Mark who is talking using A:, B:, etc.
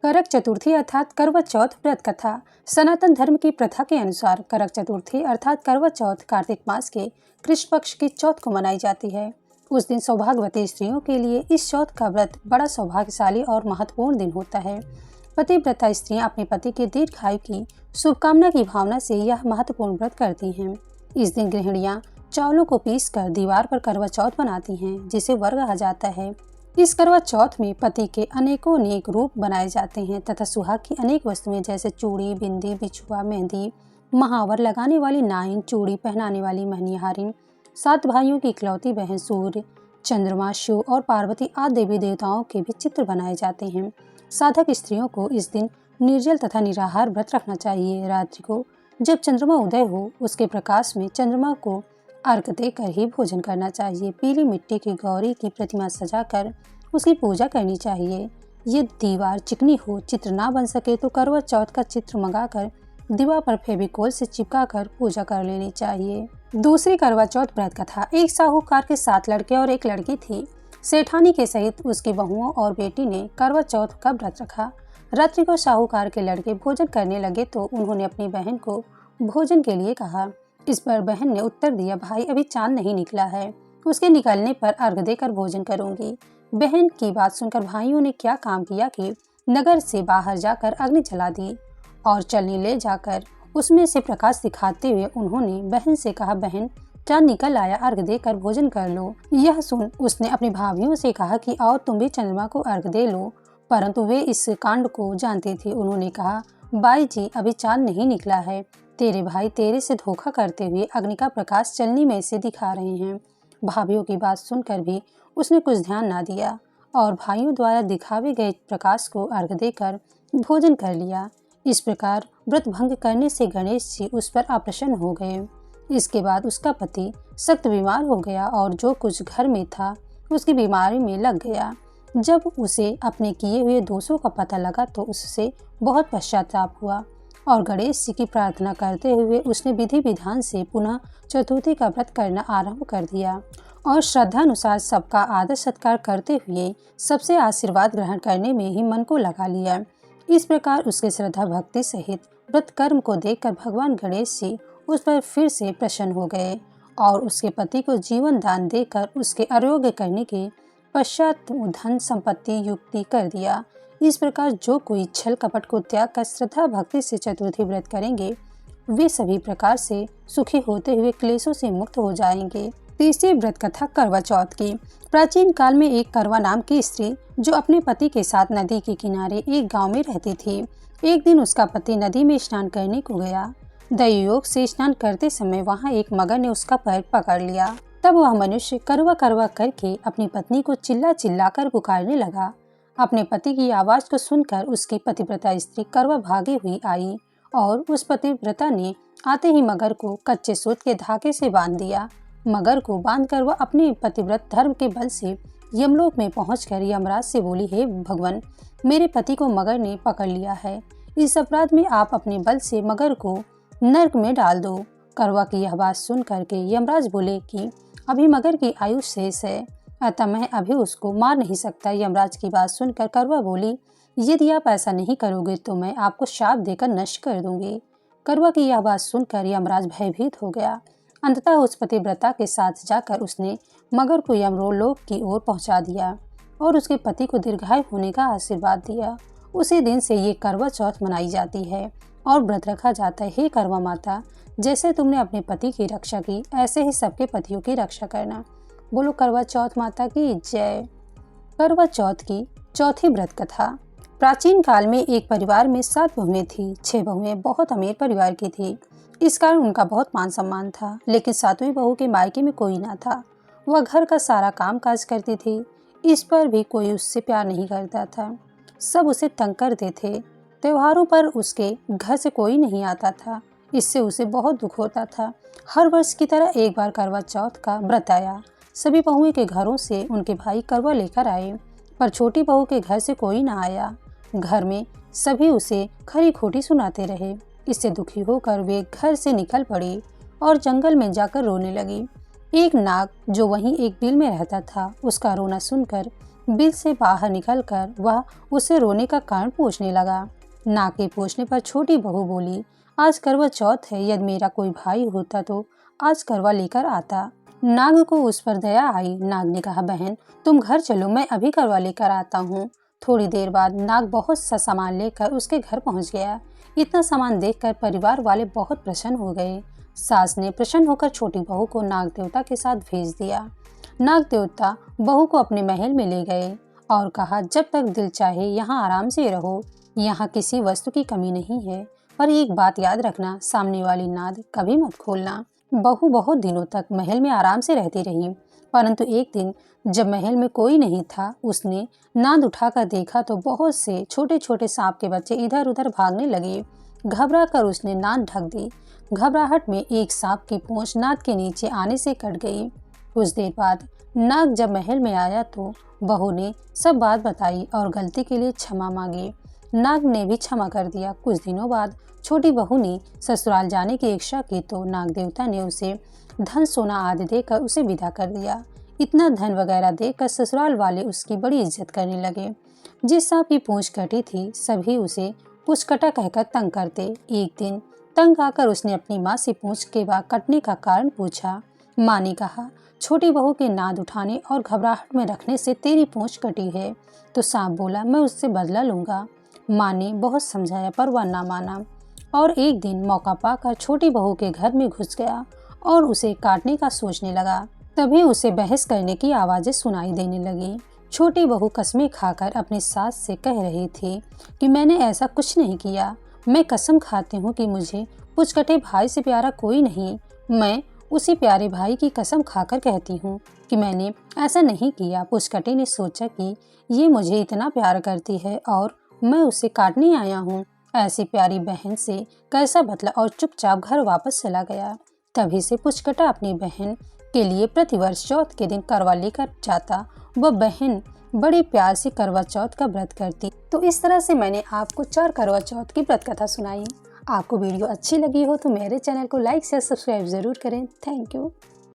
A: करक चतुर्थी अर्थात करवा चौथ व्रत कथा। सनातन धर्म की प्रथा के अनुसार करक चतुर्थी अर्थात करवा चौथ कार्तिक मास के कृष्ण पक्ष की चौथ को मनाई जाती है। उस दिन सौभाग्यवती स्त्रियों के लिए इस चौथ का व्रत बड़ा सौभाग्यशाली और महत्वपूर्ण दिन होता है। पतिव्रता स्त्रियां अपने पति के दीर्घायु की शुभकामना की भावना से यह महत्वपूर्ण व्रत करती हैं। इस दिन गृहिणियां चावलों को पीसकर दीवार पर करवा चौथ बनाती हैं, जिसे वर कहा जाता है। इस करवा चौथ में पति के अनेक रूप बनाए जाते हैं तथा सुहाग की अनेक वस्तुएं जैसे चूड़ी, बिंदी, बिछुआ, मेहंदी, महावर लगाने वाली नाइन, चूड़ी पहनाने वाली मनिहारिन, 7 भाइयों की इकलौती बहन, सूर्य, चंद्रमा, शिव और पार्वती आदि देवी देवताओं के भी चित्र बनाए जाते हैं। साधक स्त्रियों को इस दिन निर्जल तथा निराहार व्रत रखना चाहिए। रात्रि को जब चंद्रमा उदय हो उसके प्रकाश में चंद्रमा को अर्घ्य देकर ही भोजन करना चाहिए। पीली मिट्टी की गौरी की प्रतिमा सजाकर उसकी पूजा करनी चाहिए। ये दीवार चिकनी हो, चित्र ना बन सके तो करवा चौथ का चित्र मंगाकर दीवार पर फेविकोल से चिपका कर पूजा कर लेनी चाहिए। दूसरी करवा चौथ व्रत कथा। एक साहूकार के 7 लड़के और एक लड़की थी। सेठानी के सहित उसकी बहुओं और बेटी ने करवा चौथ का व्रत रखा। रात्रि को साहूकार के लड़के भोजन करने लगे तो उन्होंने अपनी बहन को भोजन के लिए कहा। इस पर बहन ने उत्तर दिया, भाई अभी चांद नहीं निकला है, उसके निकलने पर अर्घ्य देकर भोजन करूंगी। बहन की बात सुनकर भाइयों ने क्या काम किया कि नगर से बाहर जाकर अग्नि जला दी और चलनी ले जाकर उसमें से प्रकाश दिखाते हुए उन्होंने बहन से कहा, बहन चांद निकल आया, अर्घ्य देकर भोजन कर लो। यह सुन उसने अपनी भाभियों से कहा कि आओ तुम भी चंद्रमा को अर्घ्य दे लो, परंतु वे इस कांड को जानती थी। उन्होंने कहा, बाई जी अभी चांद नहीं निकला है, तेरे भाई तेरे से धोखा करते हुए अग्नि का प्रकाश चलनी में से दिखा रहे हैं। भाभियों की बात सुनकर भी उसने कुछ ध्यान न दिया और भाइयों द्वारा दिखावे गए प्रकाश को अर्घ्य देकर भोजन कर लिया। इस प्रकार व्रत भंग करने से गणेश जी उस पर अप्रसन्न हो गए। इसके बाद उसका पति सख्त बीमार हो गया और जो कुछ घर में था उसकी बीमारी में लग गया। जब उसे अपने किए हुए दोषों का पता लगा तो उससे बहुत पश्चाताप हुआ और गणेश जी की प्रार्थना करते हुए उसने विधि विधान से पुनः चतुर्थी का व्रत करना आरंभ कर दिया और श्रद्धानुसार सबका आदर सत्कार करते हुए सबसे आशीर्वाद ग्रहण करने में ही मन को लगा लिया। इस प्रकार उसके श्रद्धा भक्ति सहित व्रत कर्म को देखकर भगवान गणेश जी उस पर फिर से प्रसन्न हो गए और उसके पति को जीवन दान देकर उसके आरोग्य करने के पश्चात धन संपत्ति युक्ति कर दिया। इस प्रकार जो कोई छल कपट को त्याग कर श्रद्धा भक्ति से चतुर्थी व्रत करेंगे वे सभी प्रकार से सुखी होते हुए क्लेशों से मुक्त हो जाएंगे। तीसरी व्रत कथा करवा चौथ की। प्राचीन काल में एक करवा नाम की स्त्री जो अपने पति के साथ नदी के किनारे एक गांव में रहती थी। एक दिन उसका पति नदी में स्नान करने को गया। दैवयोग से स्नान करते समय वहां एक मगर ने उसका पैर पकड़ लिया। तब वह मनुष्य करवा करवा करके अपनी पत्नी को चिल्ला चिल्ला कर पुकारने लगा। अपने पति की आवाज को सुनकर उसकी पतिव्रता स्त्री करवा भागी हुई आई और उस पतिव्रता ने आते ही मगर को कच्चे सूत के धागे से बांध दिया। मगर को बांधकर वह अपने पतिव्रत धर्म के बल से यमलोक में पहुंचकर यमराज से बोली, हे भगवान, मेरे पति को मगर ने पकड़ लिया है, इस अपराध में आप अपने बल से मगर को नरक में डाल दो। करवा की यह बात सुन करके यमराज बोले कि अभी मगर की आयु शेष है, अतः मैं अभी उसको मार नहीं सकता। यमराज की बात सुनकर करवा बोली, यदि आप ऐसा नहीं करोगे तो मैं आपको शाप देकर नष्ट कर दूंगी। करवा की यह बात सुनकर यमराज भयभीत हो गया। अंततः उस पतिव्रता के साथ जाकर उसने मगर को यमलोक की ओर पहुंचा दिया और उसके पति को दीर्घायु होने का आशीर्वाद दिया। उसी दिन से ये करवा चौथ मनाई जाती है और व्रत रखा जाता है, हे करवा माता, जैसे तुमने अपने पति की रक्षा की ऐसे ही सबके पतियों की रक्षा करना। बोलो करवा चौथ माता की जय। करवा चौथ की चौथी व्रत कथा। प्राचीन काल में एक परिवार में 7 बहुएं थी। 6 बहुएं बहुत अमीर परिवार की थी, इस कारण उनका बहुत मान सम्मान था। लेकिन 7वीं बहू के मायके में कोई ना था। वह घर का सारा काम काज करती थी, इस पर भी कोई उससे प्यार नहीं करता था। सब उसे तंग करते थे। त्योहारों पर उसके घर से कोई नहीं आता था, इससे उसे बहुत दुख होता था। हर वर्ष की तरह एक बार करवा चौथ का व्रत आया। सभी बहुओं के घरों से उनके भाई करवा लेकर आए, पर छोटी बहू के घर से कोई ना आया। घर में सभी उसे खरी खोटी सुनाते रहे। इससे दुखी होकर वे घर से निकल पड़ी और जंगल में जाकर रोने लगी। एक नाग जो वहीं एक बिल में रहता था, उसका रोना सुनकर बिल से बाहर निकलकर वह उसे रोने का कारण पूछने लगा। नाग के पूछने पर छोटी बहू बोली, आज करवा चौथ है, यदि मेरा कोई भाई होता तो आज करवा लेकर आता। नाग को उस पर दया आई। नाग ने कहा, बहन तुम घर चलो, मैं अभी करवा लेकर आता हूँ। थोड़ी देर बाद नाग बहुत सा सामान लेकर उसके घर पहुँच गया। इतना सामान देखकर परिवार वाले बहुत प्रसन्न हो गए। सास ने प्रसन्न होकर छोटी बहू को नाग देवता के साथ भेज दिया। नाग देवता बहू को अपने महल में ले गए और कहा, जब तक दिल चाहे यहाँ आराम से रहो, यहाँ किसी वस्तु की कमी नहीं है, पर एक बात याद रखना, सामने वाली नाद कभी मत खोलना। बहू बहुत दिनों तक महल में आराम से रहती रही, परंतु एक दिन जब महल में कोई नहीं था, उसने नाद उठाकर देखा तो बहुत से छोटे छोटे सांप के बच्चे इधर उधर भागने लगे। घबरा कर उसने नाद ढक दी। घबराहट में एक सांप की पूंछ नाद के नीचे आने से कट गई। कुछ देर बाद नाग जब महल में आया तो बहू ने सब बात बताई और गलती के लिए क्षमा मांगी। नाग ने भी क्षमा कर दिया। कुछ दिनों बाद छोटी बहू ने ससुराल जाने की इच्छा की तो नाग देवता ने उसे धन सोना आदि देकर उसे विदा कर दिया। इतना धन वगैरह देकर ससुराल वाले उसकी बड़ी इज्जत करने लगे। जिस सांप की पूंछ कटी थी सभी उसे पुचकटा कहकर तंग करते। एक दिन तंग आकर उसने अपनी माँ से पूंछ के बाद कटने का कारण पूछा। माँ ने कहा, छोटी बहू के नाद उठाने और घबराहट में रखने से तेरी पूंछ कटी है। तो सांप बोला, मैं उससे बदला लूंगा। माँ ने बहुत समझाया पर वह ना माना और एक दिन मौका पाकर छोटी बहू के घर में घुस गया और उसे काटने का सोचने लगा। तभी उसे बहस करने की आवाजें सुनाई देने लगी। छोटी बहू कसमें खाकर अपनी सास से कह रही थी कि मैंने ऐसा कुछ नहीं किया। मैं कसम खाती हूँ कि मुझे पुचकटे भाई से प्यारा कोई नहीं। मैं उसी प्यारे भाई की कसम खाकर कहती हूँ कि मैंने ऐसा नहीं किया। पुचकटे ने सोचा कि ये मुझे इतना प्यार करती है और मैं उसे काटने आया हूँ। ऐसी प्यारी बहन से कैसा बदला और चुपचाप घर वापस चला गया। तभी से पुचकटा अपनी बहन के लिए प्रतिवर्ष चौथ के दिन करवा लेकर जाता। वह बहन बड़े प्यार से करवा चौथ का व्रत करती। तो इस तरह से मैंने आपको 4 करवा चौथ की व्रत कथा सुनाई। आपको वीडियो अच्छी लगी हो तो मेरे चैनल को लाइक शेयर सब्सक्राइब जरूर करें। Thank you.